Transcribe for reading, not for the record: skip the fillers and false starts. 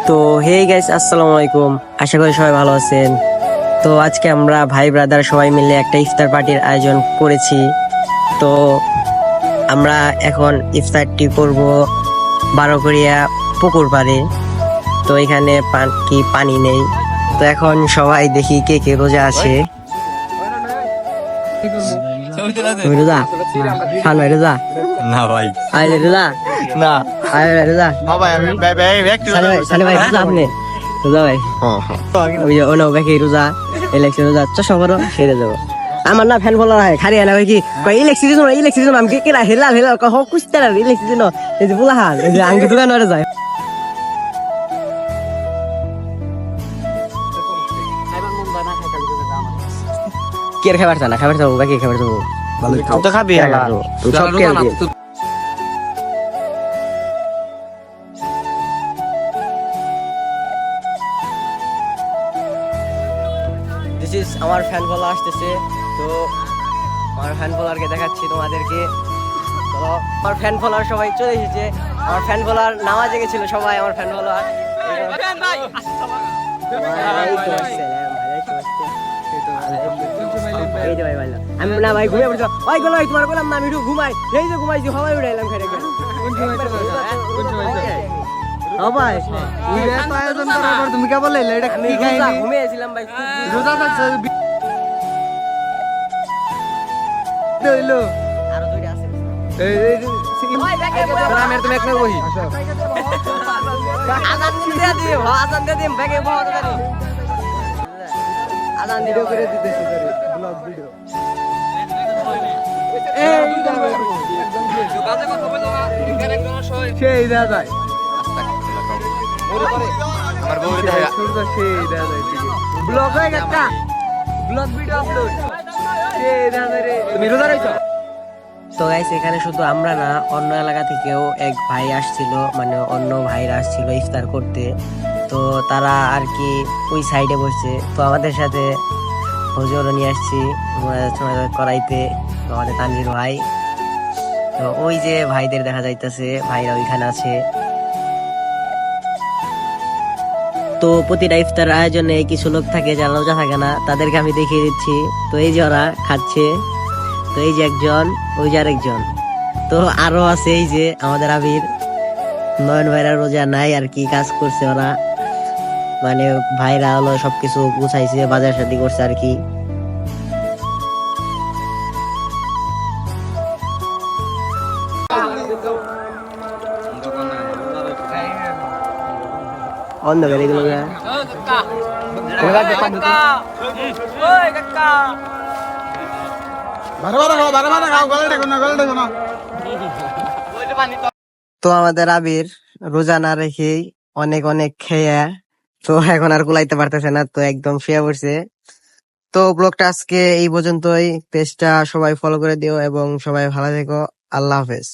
তো hey guys, আসসালামু আলাইকুম। আশা করি সবাই ভালো আছেন। তো আজকে আমরা ভাই ব্রাদার সবাই মিলে একটা ইফতার পার্টির আয়োজন করেছি। তো আমরা এখন ইফতারটি করব বারোঘরিয়া পুকুর পাড়ে। তো এখানে পানি নেই। তো এখন সবাই দেখি কে কে রোজা আছে। তুমি রোজা? খান ভাই রোজা? না ভাই, আইলে রোজা? না আইলে রোজা? ভাই, আমি একটু সালে ভাই রোজা আপনি? রোজা ভাই? ওই যে ওনা ব্যাকে রোজা, ইলেকশন রোজা চশমা করো সেরে যাবো। আমার না ফ্যান ফলোয়ার হয় খারি না কি কই ইলেকট্রিক আমি কে হেলা হেলা কহ কুস্তার ইলেকট্রিক এই যে বুলাহান এই যে আঙ্গি দোকান ওরে যায়। কি আর খাবার না খাবার যাবো বাকি খাবার যাবো তো খাবি সব কে দিস ইজ আমার ফ্যান ফলোয়ার আসতেছে। তো আমার ফ্যান ফলোয়ারকে দেখাচ্ছি তোমাদেরকে। তো আমার ফ্যান ফলোয়ার সবাই চলে এসেছে। আমার ফ্যান ফলোয়ার নামাজে গেছিল সবাই। আমার ফ্যান ফলোয়ার আমি না ভাই ঘুমিয়ে পড়ছি। ওই গেল তোমার বললাম না আমি একটু ঘুমাই। এই যে ঘুমাইছি সবাই উঠাইলাম খেয়ে তুমি কে বললে এটা কি খাইনি? ঘুমিয়েছিলাম ভাই। রোজা থাকছে হইলো আরো দুইটা আছে। আমি তুমি এক মিনিট বহি আজান দিয়ে দিই আজান দিয়ে দিই ব্যাগে বহ আজান দিয়ে করে দিতেছি ব্লগ ভিডিও সেই দেয়া যায় আমার বউরে দেখা সেই দেয়া যায় ব্লগ হয়ে গেছে ব্লগ ভিডিও আপলোড সেই দেয়া যায় রে। তুমি রোজা রাখছো? তো গাইস এখানে শুধু আমরা না, অন্য এলাকা থেকেও এক ভাই আসছিল, মানে অন্য ভাইরা আসছিল ইফতার করতে। তো তারা আর কি ওই সাইডে বসছে। তো আমাদের সাথে হুজুরও নিয়ে আসছি করাইতে, আমাদের তানভীর ভাই। তো ওই যে ভাইদের দেখা যাইতেছে, ভাইরা ওইখানে আছে। তো প্রতিটা ইফতার আয়োজনে কিছু লোক থাকে যারা রোজা থাকে না, তাদেরকে আমি দেখিয়ে দিচ্ছি। তো এই যে ওরা খাচ্ছে। তো এই যে একজন, ওই যে আরেকজন। তো আরো আছে এই যে আমাদের আবির, নয়ন ভাইরা রোজা নাই আর কি, কাজ করছে ওরা, মানে ভাইরা হলো সবকিছু গুছাইছে, বাজার শাদি করছে আর কি। অন্ধকার এগুলো না। তো আমাদের আবির রোজা না রেখেই অনেক অনেক খেয়ে, তো এখন আর কুলাইতে পারতেছে না, তো একদম শুয়ে পড়ছে। তো ব্লগটা আজকে এই পর্যন্তই। পেজটা সবাই ফলো করে দিও এবং সবাই ভালো থেকো। আল্লাহ হাফেজ।